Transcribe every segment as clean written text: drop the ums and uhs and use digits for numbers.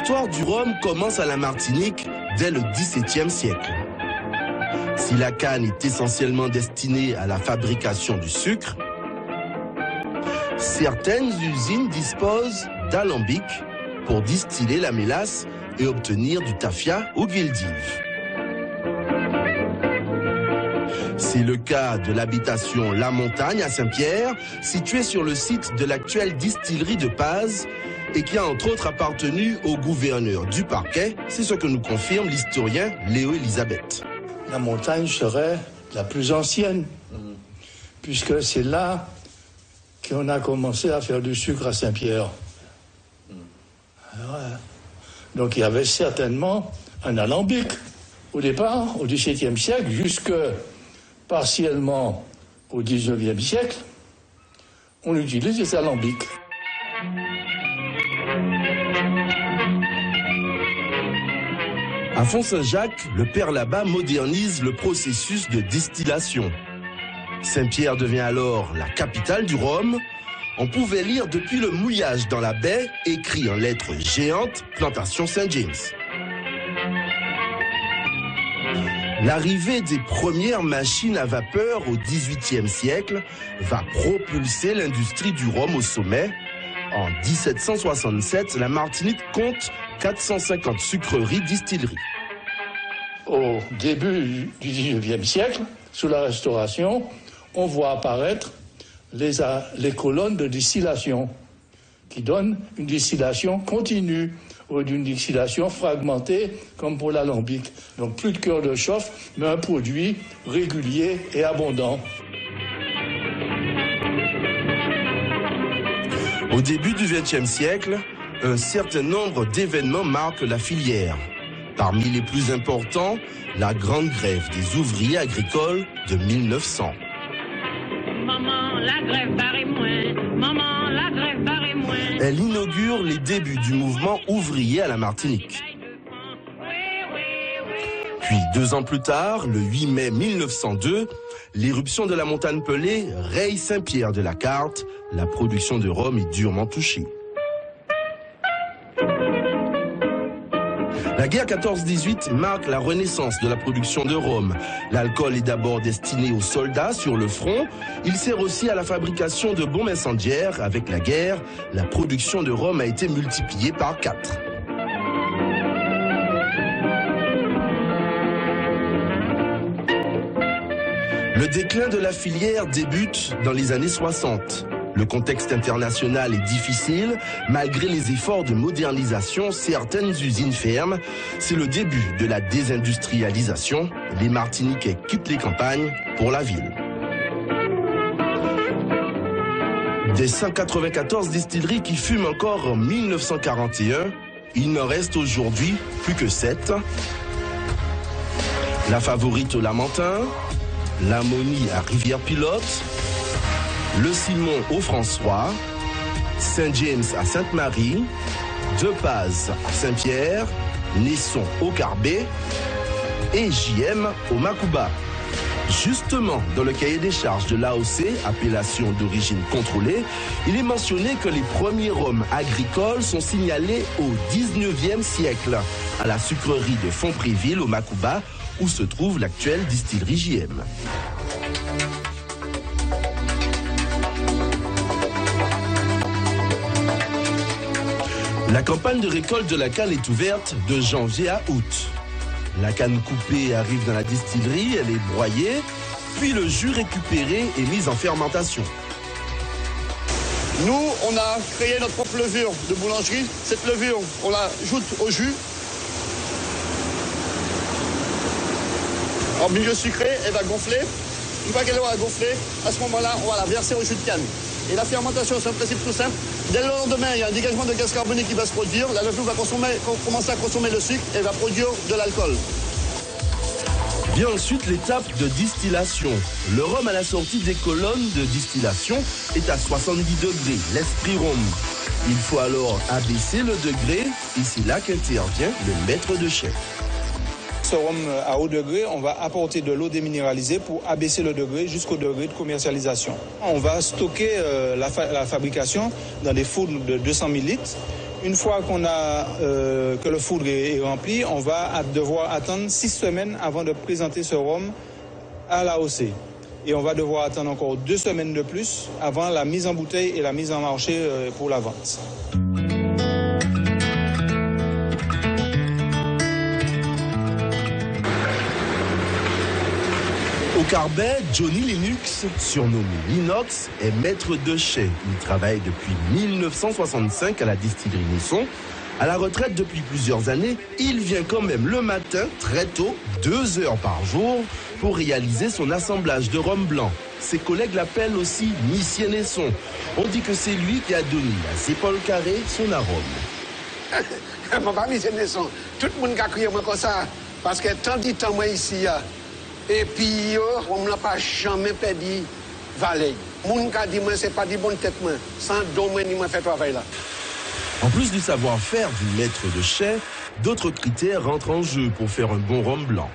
L'histoire du rhum commence à la Martinique dès le XVIIe siècle. Si la canne est essentiellement destinée à la fabrication du sucre, certaines usines disposent d'alambics pour distiller la mélasse et obtenir du tafia ou huile d'île. C'est le cas de l'habitation La Montagne à Saint-Pierre, située sur le site de l'actuelle distillerie de Paz et qui a entre autres appartenu au gouverneur du parquet. C'est ce que nous confirme l'historien Léo Elisabeth. La Montagne serait la plus ancienne, puisque c'est là qu'on a commencé à faire du sucre à Saint-Pierre. Donc il y avait certainement un alambic. Au départ, au XVIIe siècle, jusque partiellement au XIXe siècle, on utilise les alambics. À Font-Saint-Jacques, le père Labat modernise le processus de distillation. Saint-Pierre devient alors la capitale du rhum. On pouvait lire depuis le mouillage dans la baie, écrit en lettres géantes, Plantation Saint-James. L'arrivée des premières machines à vapeur au XVIIIe siècle va propulser l'industrie du rhum au sommet. En 1767, la Martinique compte 450 sucreries distilleries. Au début du XIXe siècle, sous la Restauration, on voit apparaître les colonnes de distillation qui donnent une distillation continue ou d'une distillation fragmentée comme pour l'alambic. Donc plus de cœur de chauffe, mais un produit régulier et abondant. Au début du XXe siècle, un certain nombre d'événements marquent la filière. Parmi les plus importants, la grande grève des ouvriers agricoles de 1900. Maman, la grève barre moins. Maman, la grève barre moins. Elle inaugure les débuts du mouvement ouvrier à la Martinique. Puis 2 ans plus tard, le 8 mai 1902, l'éruption de la montagne Pelée raye Saint-Pierre de la carte. La production de rhum est durement touchée. La guerre 14-18 marque la renaissance de la production de rhum. L'alcool est d'abord destiné aux soldats sur le front. Il sert aussi à la fabrication de bombes incendiaires. Avec la guerre, la production de rhum a été multipliée par 4. Le déclin de la filière débute dans les années 60. Le contexte international est difficile. Malgré les efforts de modernisation, certaines usines ferment. C'est le début de la désindustrialisation. Les Martiniquais quittent les campagnes pour la ville. Des 194 distilleries qui fument encore en 1941, il n'en reste aujourd'hui plus que 7. La Favorite au Lamentin, la Monie à Rivière-Pilote, le Simon au François, Saint-James à Sainte-Marie, De Paz à Saint-Pierre, Nesson au Carbet et JM au Macouba. Justement, dans le cahier des charges de l'AOC, appellation d'origine contrôlée, il est mentionné que les premiers rhums agricoles sont signalés au 19e siècle, à la sucrerie de Fontpréville au Macouba, où se trouve l'actuelle distillerie JM. La campagne de récolte de la canne est ouverte de janvier à août. La canne coupée arrive dans la distillerie, elle est broyée, puis le jus récupéré est mis en fermentation. Nous, on a créé notre propre levure de boulangerie. Cette levure, on l'ajoute au jus. En milieu sucré, elle va gonfler. Une fois qu'elle va gonfler, à ce moment-là, on va la verser au jus de canne. Et la fermentation, c'est un principe tout simple. Dès le lendemain, il y a un dégagement de gaz carbonique qui va se produire. La levure va commencer à consommer le sucre et va produire de l'alcool. Vient ensuite l'étape de distillation. Le rhum à la sortie des colonnes de distillation est à 70 degrés, l'esprit rhum. Il faut alors abaisser le degré et c'est là qu'intervient le maître de chai. Ce rhum à haut degré, on va apporter de l'eau déminéralisée pour abaisser le degré jusqu'au degré de commercialisation. On va stocker la fabrication dans des fours de 200 000 litres. Une fois que le foudre est rempli, on va devoir attendre 6 semaines avant de présenter ce rhum à l'AOC. Et on va devoir attendre encore 2 semaines de plus avant la mise en bouteille et la mise en marché pour la vente. Au Carbet, Johnny Lennox, surnommé Linox, est maître de chai. Il travaille depuis 1965 à la distillerie Nesson. À la retraite depuis plusieurs années, il vient quand même le matin, très tôt, 2 heures par jour, pour réaliser son assemblage de rhum blanc. Ses collègues l'appellent aussi Monsieur Nesson. On dit que c'est lui qui a donné à ses épaules carrées son arôme. Mon pas Monsieur Nesson, tout le monde a crié moi comme ça, parce que tant de temps moi ici, et puis on n'a pas jamais perdu valet. Moun ka dit moi c'est pas du bonne tête moi, sans don moi ni moi fait travail là. En plus du savoir-faire du maître de chai, d'autres critères rentrent en jeu pour faire un bon rhum blanc.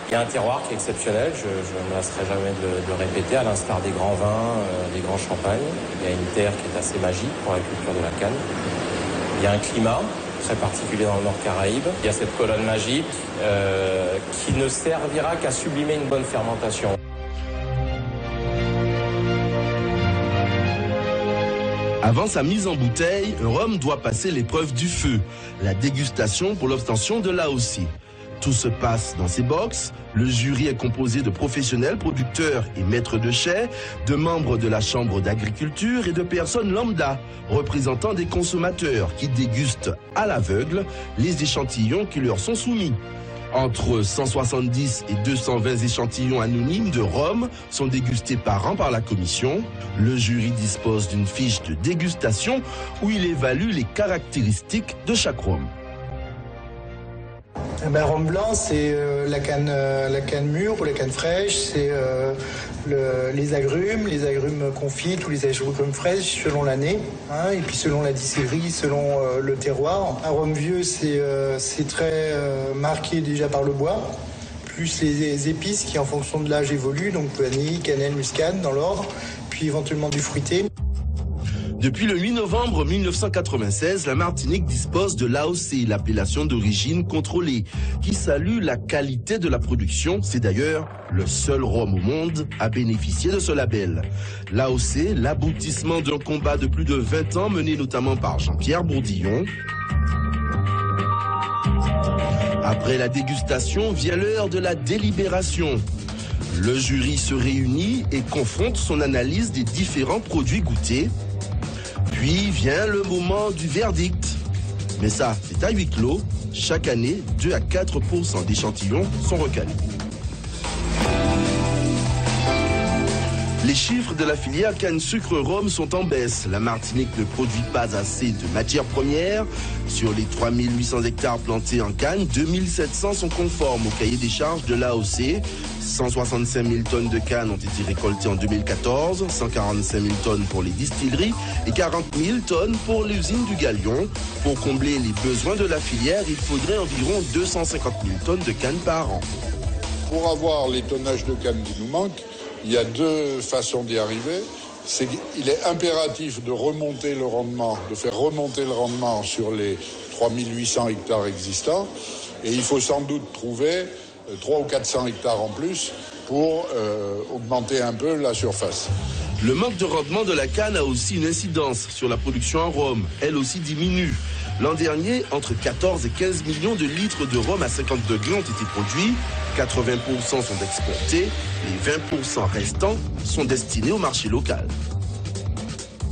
Il y a un terroir qui est exceptionnel, je ne me lasserai jamais de le répéter, à l'instar des grands vins, des grands champagnes. Il y a une terre qui est assez magique pour la culture de la canne. Il y a un climat très particulier dans le Nord Caraïbe. Il y a cette colonne magique qui ne servira qu'à sublimer une bonne fermentation. Avant sa mise en bouteille, un rhum doit passer l'épreuve du feu, la dégustation pour l'obtention de l'AOC. Tout se passe dans ces box. Le jury est composé de professionnels, producteurs et maîtres de chai, de membres de la Chambre d'agriculture et de personnes lambda, représentant des consommateurs qui dégustent à l'aveugle les échantillons qui leur sont soumis. Entre 170 et 220 échantillons anonymes de rhum sont dégustés par an par la commission. Le jury dispose d'une fiche de dégustation où il évalue les caractéristiques de chaque rhum. Rhum blanc, c'est la canne mûre ou la canne fraîche, c'est les agrumes confites ou les agrumes fraîches selon l'année, et puis selon la distillerie, selon le terroir. Un rhum vieux, c'est très marqué déjà par le bois, plus les épices qui en fonction de l'âge évoluent, donc vanille, cannelle, muscade dans l'ordre, puis éventuellement du fruité. Depuis le 8 novembre 1996, la Martinique dispose de l'AOC, l'appellation d'origine contrôlée, qui salue la qualité de la production. C'est d'ailleurs le seul rhum au monde à bénéficier de ce label. L'AOC, l'aboutissement d'un combat de plus de 20 ans mené notamment par Jean-Pierre Bourdillon. Après la dégustation, vient l'heure de la délibération. Le jury se réunit et confronte son analyse des différents produits goûtés. Puis vient le moment du verdict. Mais ça, c'est à huis clos. Chaque année, 2 à 4% d'échantillons sont recalés. Les chiffres de la filière canne-sucre-rhum sont en baisse. La Martinique ne produit pas assez de matières premières. Sur les 3800 hectares plantés en canne, 2700 sont conformes au cahier des charges de l'AOC. 165 000 tonnes de canne ont été récoltées en 2014, 145 000 tonnes pour les distilleries et 40 000 tonnes pour l'usine du Galion. Pour combler les besoins de la filière, il faudrait environ 250 000 tonnes de canne par an. Pour avoir les tonnages de canne qui nous manquent, il y a 2 façons d'y arriver. Il est impératif de remonter le rendement, de faire remonter le rendement sur les 3800 hectares existants. Et il faut sans doute trouver 300 ou 400 hectares en plus pour augmenter un peu la surface. Le manque de rendement de la canne a aussi une incidence sur la production en rhum. Elle aussi diminue. L'an dernier, entre 14 et 15 millions de litres de rhum à 50 degrés ont été produits. 80% sont exportés. Les 20% restants sont destinés au marché local.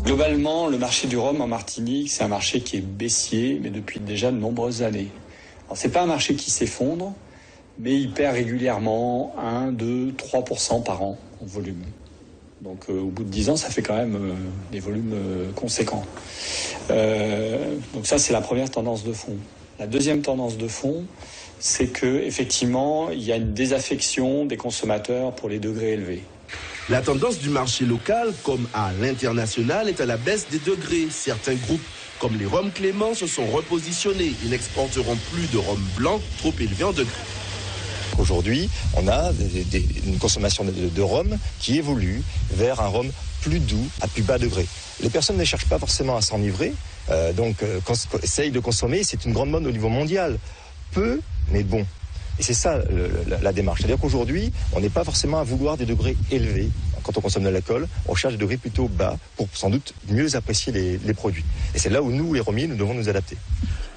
Globalement, le marché du rhum en Martinique, c'est un marché qui est baissier, mais depuis déjà de nombreuses années. Alors, c'est pas un marché qui s'effondre, mais il perd régulièrement 1, 2, 3% par an en volume. Donc au bout de 10 ans, ça fait quand même des volumes conséquents. Donc ça, c'est la première tendance de fond. La deuxième tendance de fond, c'est que effectivement, il y a une désaffection des consommateurs pour les degrés élevés. La tendance du marché local, comme à l'international, est à la baisse des degrés. Certains groupes, comme les rhums Clément, se sont repositionnés. Ils n'exporteront plus de rhum blanc trop élevé en degrés. Aujourd'hui, on a une consommation de rhum qui évolue vers un rhum plus doux, à plus bas degré. Les personnes ne cherchent pas forcément à s'enivrer, essayent de consommer, c'est une grande mode au niveau mondial. Peu, mais bon. Et c'est ça la démarche. C'est-à-dire qu'aujourd'hui, on n'est pas forcément à vouloir des degrés élevés. Quand on consomme de l'alcool, on cherche des degrés plutôt bas pour sans doute mieux apprécier les produits. Et c'est là où nous, les rhummiers, nous devons nous adapter.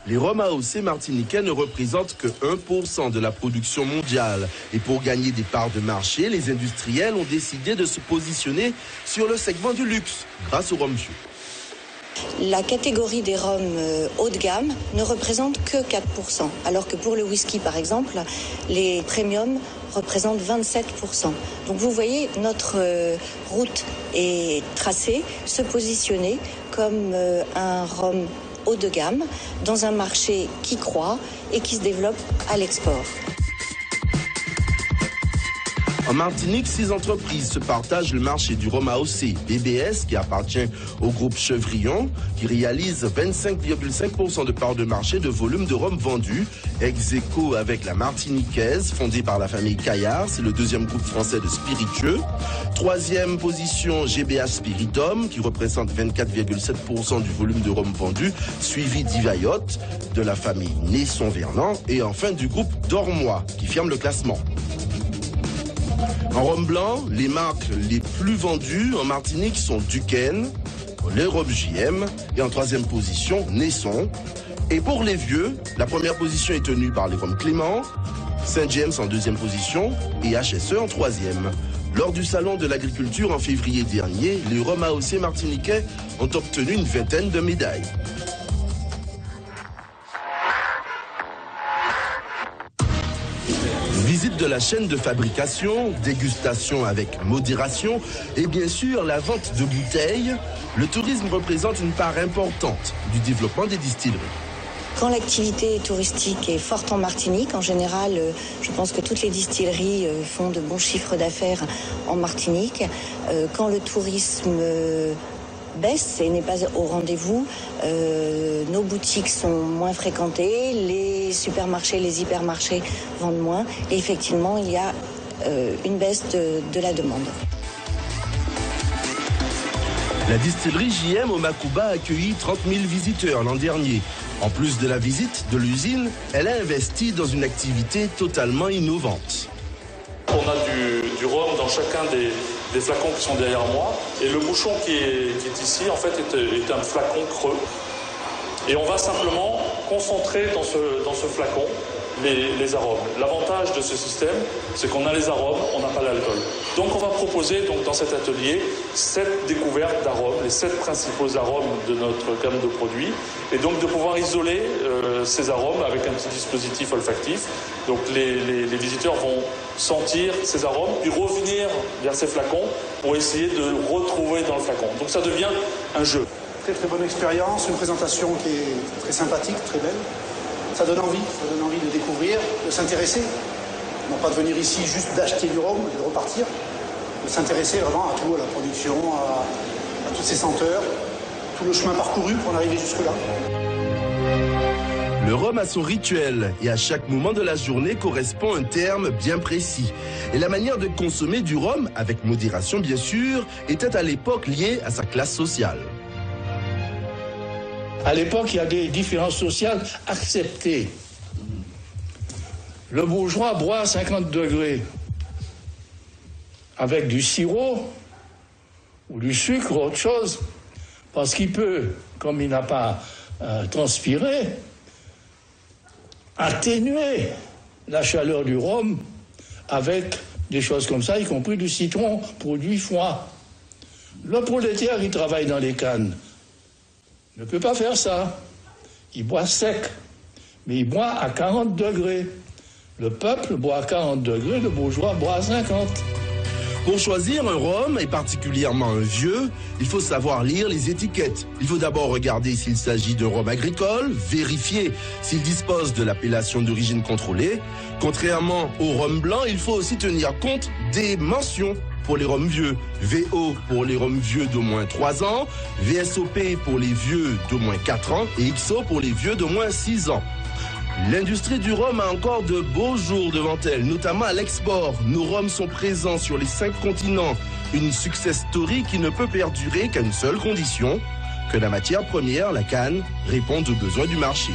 Les rhums AOC martiniquais ne représentent que 1% de la production mondiale. Et pour gagner des parts de marché, les industriels ont décidé de se positionner sur le segment du luxe grâce au rhum vieux. La catégorie des rhums haut de gamme ne représente que 4%, alors que pour le whisky, par exemple, les premiums représentent 27%. Donc vous voyez, notre route est tracée, se positionner comme un rhum haut de gamme dans un marché qui croît et qui se développe à l'export. En Martinique, 6 entreprises se partagent le marché du rhum AOC. BBS, qui appartient au groupe Chevrillon, qui réalise 25,5% de part de marché de volume de rhum vendu. Ex-aequo avec la Martiniquaise, fondée par la famille Caillard, c'est le deuxième groupe français de spiritueux. Troisième position, GBH Spiritum, qui représente 24,7% du volume de rhum vendu, suivi d'Ivayotte, de la famille Naisson-Vernant, et enfin du groupe Dormois, qui ferme le classement. En rhum blanc, les marques les plus vendues en Martinique sont Duquesne, l'Europe JM et en troisième position, Naisson. Et pour les vieux, la première position est tenue par les rhums Clément, Saint James en deuxième position et HSE en troisième. Lors du salon de l'agriculture en février dernier, les rhums AOC martiniquais ont obtenu une vingtaine de médailles. Visite de la chaîne de fabrication, dégustation avec modération et bien sûr la vente de bouteilles, le tourisme représente une part importante du développement des distilleries. Quand l'activité touristique est forte en Martinique, en général, je pense que toutes les distilleries font de bons chiffres d'affaires en Martinique. Quand le tourisme baisse et n'est pas au rendez-vous, nos boutiques sont moins fréquentées, les supermarchés, les hypermarchés vendent moins et effectivement il y a une baisse de la demande. La distillerie JM au Macouba a accueilli 30 000 visiteurs l'an dernier. En plus de la visite de l'usine, elle a investi dans une activité totalement innovante. On a du rhum dans chacun des flacons qui sont derrière moi. Et le bouchon qui est ici, en fait, est un flacon creux. Et on va simplement concentrer dans ce flacon les arômes. L'avantage de ce système, c'est qu'on a les arômes, on n'a pas l'alcool. Donc on va proposer dans cet atelier 7 découvertes d'arômes, les 7 principaux arômes de notre gamme de produits, et donc de pouvoir isoler ces arômes avec un petit dispositif olfactif. Donc les visiteurs vont sentir ces arômes, puis revenir vers ces flacons pour essayer de le retrouver dans le flacon. Donc ça devient un jeu. Très très bonne expérience, une présentation qui est très sympathique, très belle. Ça donne envie de découvrir, de s'intéresser. Non pas de venir ici juste d'acheter du rhum et de repartir, de s'intéresser vraiment à tout, à la production, à toutes ces senteurs, tout le chemin parcouru pour en arriver jusque-là. Le rhum a son rituel et à chaque moment de la journée correspond un terme bien précis. Et la manière de consommer du rhum, avec modération bien sûr, était à l'époque liée à sa classe sociale. À l'époque, il y a des différences sociales acceptées. Le bourgeois boit à 50 degrés avec du sirop ou du sucre ou autre chose, parce qu'il peut, comme il n'a pas transpiré, atténuer la chaleur du rhum avec des choses comme ça, y compris du citron produit froid. Le prolétaire qui travaille dans les cannes ne peut pas faire ça. Il boit sec, mais il boit à 40 degrés. Le peuple boit à 40 degrés, le bourgeois boit à 50. Pour choisir un rhum, et particulièrement un vieux, il faut savoir lire les étiquettes. Il faut d'abord regarder s'il s'agit d'un rhum agricole, vérifier s'il dispose de l'appellation d'origine contrôlée. Contrairement au rhum blanc, il faut aussi tenir compte des mentions pour les rhums vieux, VO pour les rhums vieux d'au moins 3 ans, VSOP pour les vieux d'au moins 4 ans et XO pour les vieux d'au moins 6 ans. L'industrie du rhum a encore de beaux jours devant elle, notamment à l'export. Nos rhums sont présents sur les 5 continents. Une success story qui ne peut perdurer qu'à une seule condition, que la matière première, la canne, réponde aux besoins du marché.